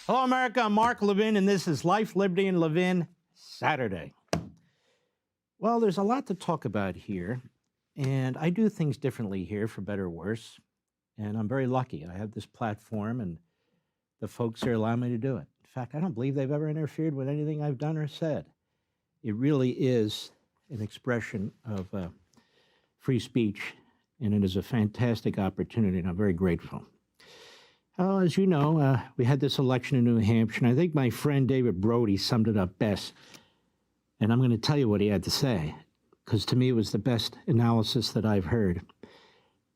Hello, America. I'm Mark Levin, and this is Life, Liberty, and Levin Saturday. Well, there's a lot to talk about here, and I do things differently here, for better or worse, and I'm very lucky. I have this platform, and the folks here allow me to do it. In fact, I don't believe they've ever interfered with anything I've done or said. It really is an expression of free speech, and it is a fantastic opportunity, and I'm very grateful. As you know, we had this election in New Hampshire, and I think my friend David Brody summed it up best. And I'm going to tell you what he had to say, because to me it was the best analysis that I've heard.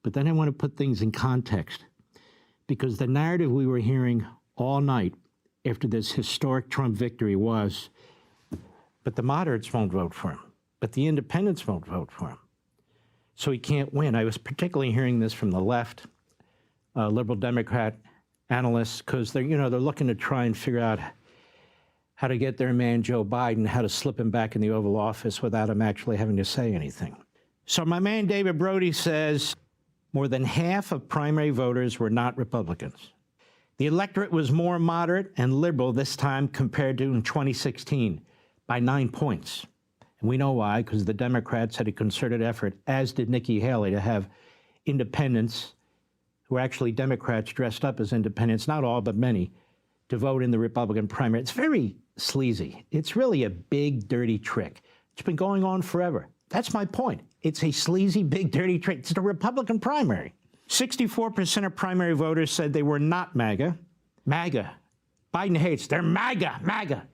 But then I want to put things in context, because the narrative we were hearing all night after this historic Trump victory was, but the moderates won't vote for him, but the independents won't vote for him, so he can't win. I was particularly hearing this from the left, liberal Democrat analysts, because they're looking to try and figure out how to get their man Joe Biden, how to slip him back in the Oval Office without him actually having to say anything. So my man David Brody says more than half of primary voters were not Republicans. The electorate was more moderate and liberal this time compared to in 2016 by 9 points. And we know why, because the Democrats had a concerted effort, as did Nikki Haley, to have independents who are actually Democrats dressed up as independents, not all, but many, to vote in the Republican primary. It's very sleazy. It's really a big, dirty trick. It's been going on forever. That's my point. It's a sleazy, big, dirty trick. It's the Republican primary. 64% of primary voters said they were not MAGA. MAGA. Biden hates. They're MAGA, MAGA.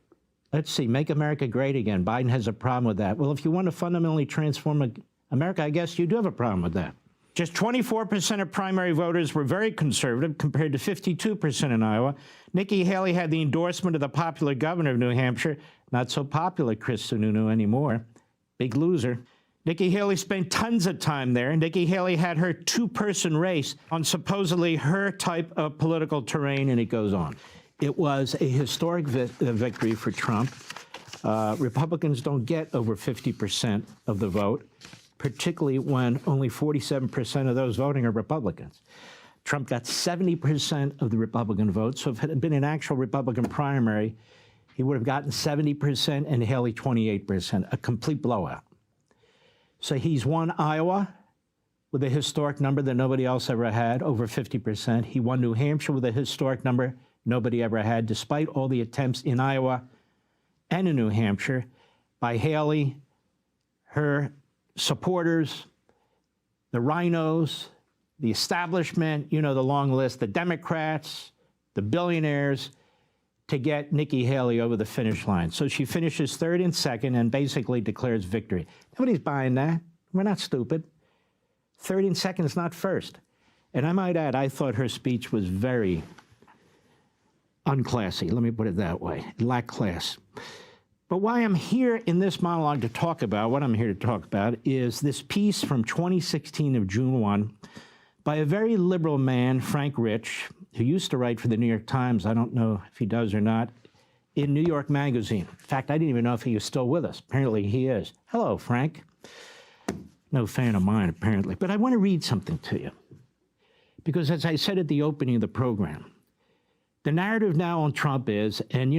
Let's see, make America great again. Biden has a problem with that. Well, if you want to fundamentally transform America, I guess you do have a problem with that. Just 24% of primary voters were very conservative, compared to 52% in Iowa. Nikki Haley had the endorsement of the popular governor of New Hampshire. Not so popular, Chris Sununu, anymore. Big loser. Nikki Haley spent tons of time there. Nikki Haley had her two-person race on supposedly her type of political terrain, and it goes on. It was a historic victory for Trump. Republicans don't get over 50% of the vote, particularly when only 47% of those voting are Republicans. Trump got 70% of the Republican votes, so if it had been an actual Republican primary, he would have gotten 70% and Haley 28%, a complete blowout. So he's won Iowa with a historic number that nobody else ever had, over 50%. He won New Hampshire with a historic number nobody ever had, despite all the attempts in Iowa and in New Hampshire by Haley, her supporters, the RINOs, the establishment, the long list, the Democrats, the billionaires, to get Nikki Haley over the finish line. So she finishes third and second and basically declares victory. Nobody's buying that. We're not stupid. Third and second is not first. And I might add, I thought her speech was very unclassy. Let me put it that way. It lacked class. But why I'm here in this monologue to talk about, what I'm here to talk about, is this piece from 2016 of June 1 by a very liberal man, Frank Rich, who used to write for the New York Times, I don't know if he does or not, in New York Magazine. In fact, I didn't even know if he was still with us. Apparently he is. Hello, Frank. No fan of mine, apparently. But I want to read something to you. Because as I said at the opening of the program, the narrative now on Trump is, and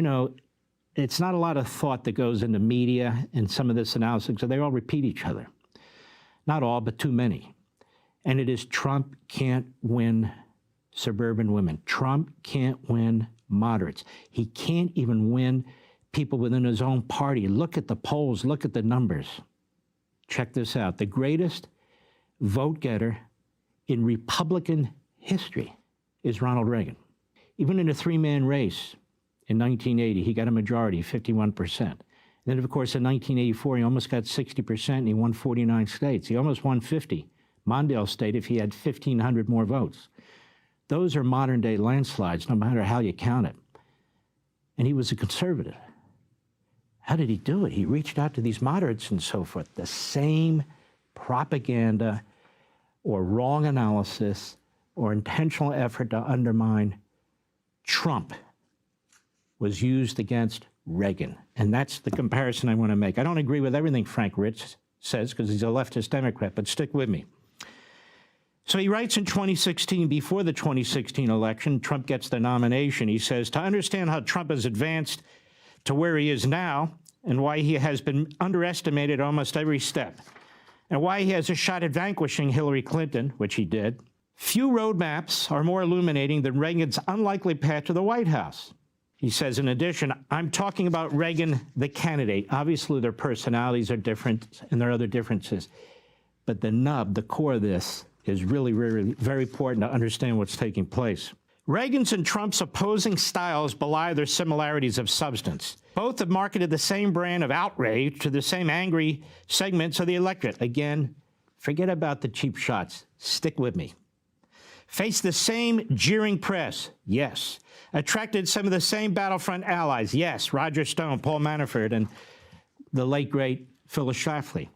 it's not a lot of thought that goes into media and some of this analysis, so they all repeat each other. Not all, but too many. And it is Trump can't win suburban women. Trump can't win moderates. He can't even win people within his own party. Look at the polls. Look at the numbers. Check this out. The greatest vote getter in Republican history is Ronald Reagan. Even in a three-man race in 1980, he got a majority, 51%. And then, of course, in 1984, he almost got 60%, and he won 49 states. He almost won 50. Mondale State, if he had 1,500 more votes. Those are modern-day landslides, no matter how you count it. And he was a conservative. How did he do it? He reached out to these moderates and so forth. The same propaganda or wrong analysis or intentional effort to undermine Trump was used against Reagan. And that's the comparison I want to make. I don't agree with everything Frank Rich says because he's a leftist Democrat, but stick with me. So he writes in 2016, before the 2016 election, Trump gets the nomination. He says, to understand how Trump has advanced to where he is now and why he has been underestimated almost every step, and why he has a shot at vanquishing Hillary Clinton, which he did, few roadmaps are more illuminating than Reagan's unlikely path to the White House. He says, in addition, I'm talking about Reagan, the candidate. Obviously, their personalities are different and there are other differences. But the nub, the core of this, is really, really very important to understand what's taking place. Reagan's and Trump's opposing styles belie their similarities of substance. Both have marketed the same brand of outrage to the same angry segments of the electorate. Again, forget about the cheap shots. Stick with me. Faced the same jeering press, yes. Attracted some of the same battlefront allies, yes. Roger Stone, Paul Manafort, and the late, great Phyllis Schlafly.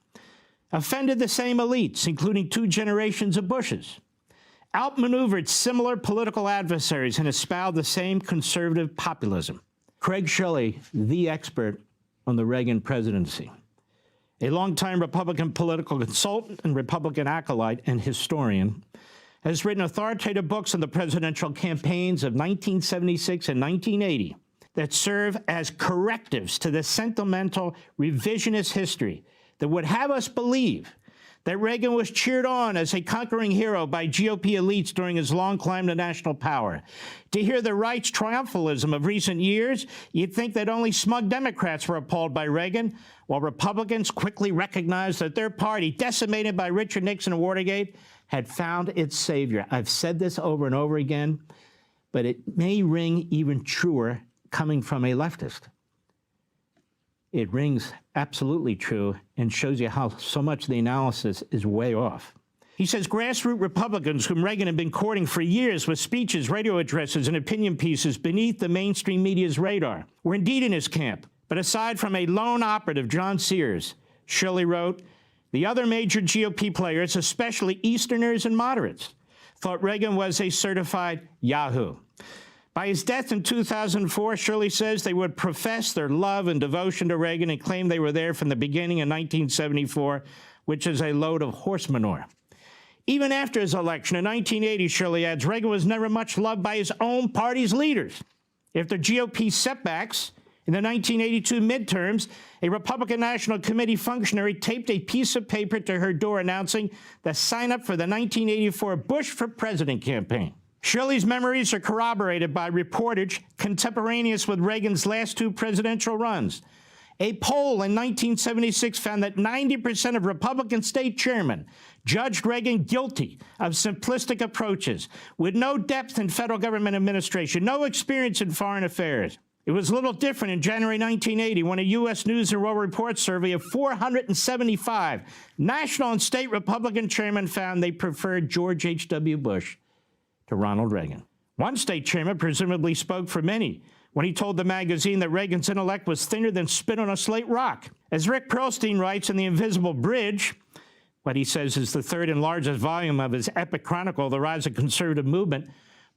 Offended the same elites, including 2 generations of Bushes. Outmaneuvered similar political adversaries and espoused the same conservative populism. Craig Shelley, the expert on the Reagan presidency, a longtime Republican political consultant and Republican acolyte and historian, has written authoritative books on the presidential campaigns of 1976 and 1980 that serve as correctives to the sentimental revisionist history that would have us believe that Reagan was cheered on as a conquering hero by GOP elites during his long climb to national power. To hear the right's triumphalism of recent years, you'd think that only smug Democrats were appalled by Reagan, while Republicans quickly recognized that their party, decimated by Richard Nixon and Watergate, had found its savior. I've said this over and over again, but it may ring even truer coming from a leftist. It rings absolutely true and shows you how so much of the analysis is way off. He says grassroots Republicans whom Reagan had been courting for years with speeches, radio addresses, and opinion pieces beneath the mainstream media's radar were indeed in his camp. But aside from a lone operative, John Sears, Shirley wrote, the other major GOP players, especially Easterners and moderates, thought Reagan was a certified Yahoo. By his death in 2004, Shirley says they would profess their love and devotion to Reagan and claim they were there from the beginning in 1974, which is a load of horse manure. Even after his election in 1980, Shirley adds, Reagan was never much loved by his own party's leaders. After GOP setbacks in the 1982 midterms, a Republican National Committee functionary taped a piece of paper to her door announcing the sign-up for the 1984 Bush for President campaign. Shirley's memories are corroborated by reportage contemporaneous with Reagan's last 2 presidential runs. A poll in 1976 found that 90% of Republican state chairmen judged Reagan guilty of simplistic approaches, with no depth in federal government administration, no experience in foreign affairs. It was a little different in January 1980 when a U.S. News and World Report survey of 475 national and state Republican chairmen found they preferred George H.W. Bush to Ronald Reagan. One state chairman presumably spoke for many when he told the magazine that Reagan's intellect was thinner than spit on a slate rock. As Rick Perlstein writes in The Invisible Bridge, what he says is the 3rd and largest volume of his epic chronicle, The Rise of Conservative Movement,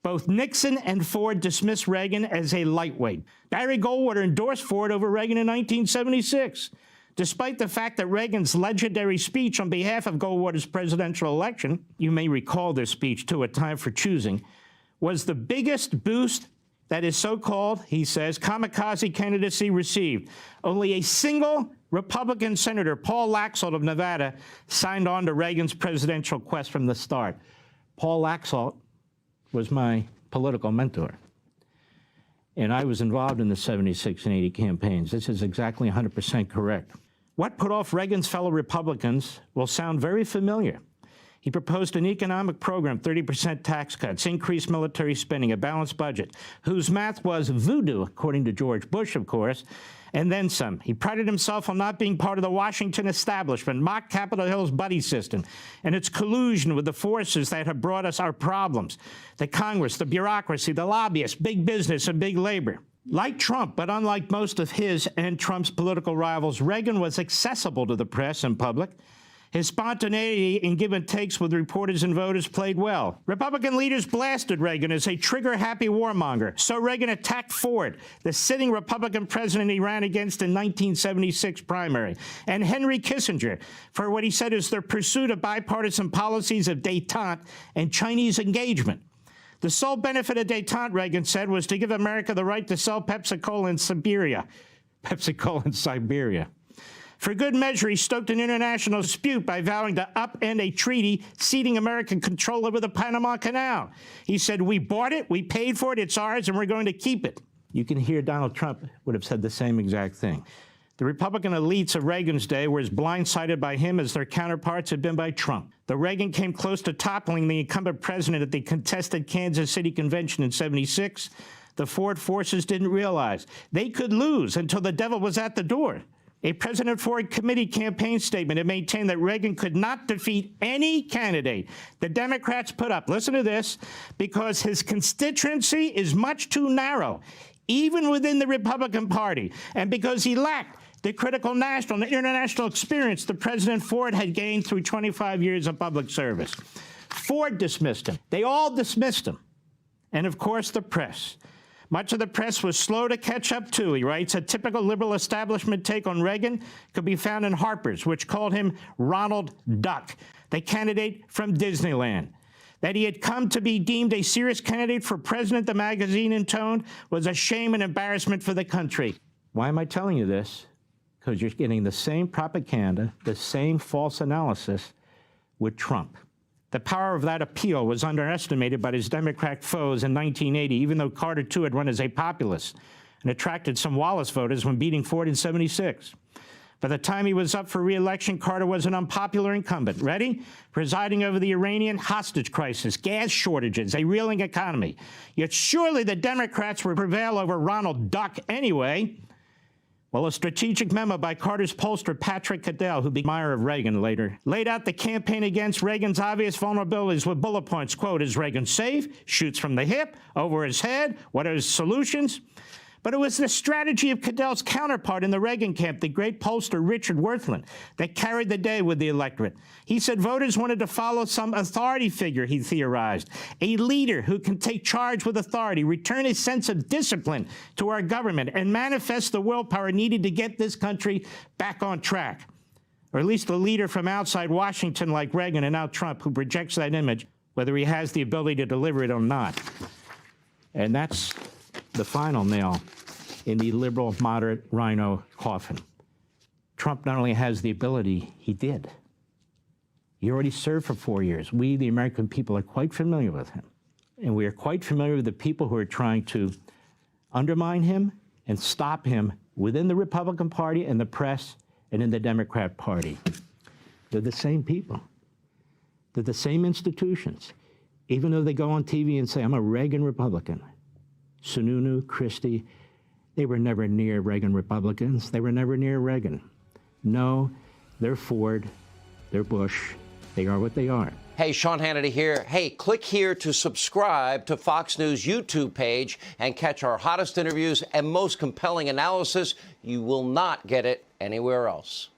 both Nixon and Ford dismissed Reagan as a lightweight. Barry Goldwater endorsed Ford over Reagan in 1976. Despite the fact that Reagan's legendary speech on behalf of Goldwater's presidential election, you may recall this speech too, A Time for Choosing, was the biggest boost that his so-called, he says, kamikaze candidacy received. Only a single Republican Senator, Paul Laxalt of Nevada, signed on to Reagan's presidential quest from the start. Paul Laxalt was my political mentor. And I was involved in the 76 and 80 campaigns. This is exactly 100% correct. What put off Reagan's fellow Republicans will sound very familiar. He proposed an economic program, 30% tax cuts, increased military spending, a balanced budget, whose math was voodoo, according to George Bush, of course, and then some. He prided himself on not being part of the Washington establishment, mocked Capitol Hill's buddy system, and its collusion with the forces that have brought us our problems, the Congress, the bureaucracy, the lobbyists, big business, and big labor. Like Trump, but unlike most of his and Trump's political rivals, Reagan was accessible to the press and public. His spontaneity in give and takes with reporters and voters played well. Republican leaders blasted Reagan as a trigger-happy warmonger, so Reagan attacked Ford, the sitting Republican president he ran against in 1976 primary, and Henry Kissinger for what he said is their pursuit of bipartisan policies of détente and Chinese engagement. The sole benefit of détente, Reagan said, was to give America the right to sell Pepsi-Cola in Siberia. Pepsi-Cola in Siberia. For good measure, he stoked an international dispute by vowing to upend a treaty ceding American control over the Panama Canal. He said, we bought it, we paid for it, it's ours, and we're going to keep it. You can hear Donald Trump would have said the same exact thing. The Republican elites of Reagan's day were as blindsided by him as their counterparts had been by Trump. Though Reagan came close to toppling the incumbent president at the contested Kansas City convention in '76, the Ford forces didn't realize they could lose until the devil was at the door. A President Ford committee campaign statement had maintained that Reagan could not defeat any candidate the Democrats put up, listen to this, because his constituency is much too narrow, even within the Republican Party, and because he lacked the critical national and international experience the President Ford had gained through 25 years of public service. Ford dismissed him. They all dismissed him. And, of course, the press. Much of the press was slow to catch up, too, he writes. A typical liberal establishment take on Reagan could be found in Harper's, which called him Ronald Duck, the candidate from Disneyland. That he had come to be deemed a serious candidate for president, the magazine intoned, was a shame and embarrassment for the country. Why am I telling you this? Because you're getting the same propaganda, the same false analysis with Trump. The power of that appeal was underestimated by his Democrat foes in 1980, even though Carter, too, had run as a populist and attracted some Wallace voters when beating Ford in '76. By the time he was up for re-election, Carter was an unpopular incumbent. Ready? Presiding over the Iranian hostage crisis, gas shortages, a reeling economy. Yet surely the Democrats would prevail over Ronald Duck anyway. Well, a strategic memo by Carter's pollster Patrick Cadell, who became admirer of Reagan later, laid out the campaign against Reagan's obvious vulnerabilities with bullet points. Quote, is Reagan safe? Shoots from the hip? Over his head? What are his solutions? But it was the strategy of Cadell's counterpart in the Reagan camp, the great pollster Richard Wirthlin, that carried the day with the electorate. He said voters wanted to follow some authority figure, he theorized, a leader who can take charge with authority, return a sense of discipline to our government, and manifest the willpower needed to get this country back on track. Or at least a leader from outside Washington like Reagan and now Trump who projects that image, whether he has the ability to deliver it or not. And that's the final nail in the liberal, moderate RINO coffin. Trump not only has the ability, he did. He already served for 4 years. We, the American people, are quite familiar with him. And we are quite familiar with the people who are trying to undermine him and stop him within the Republican Party and the press and in the Democrat Party. They're the same people. They're the same institutions. Even though they go on TV and say, I'm a Reagan Republican. Sununu, Christie, they were never near Reagan Republicans. They were never near Reagan. No, they're Ford, they're Bush, they are what they are. Hey, Sean Hannity here. Hey, click here to subscribe to Fox News YouTube page and catch our hottest interviews and most compelling analysis. You will not get it anywhere else.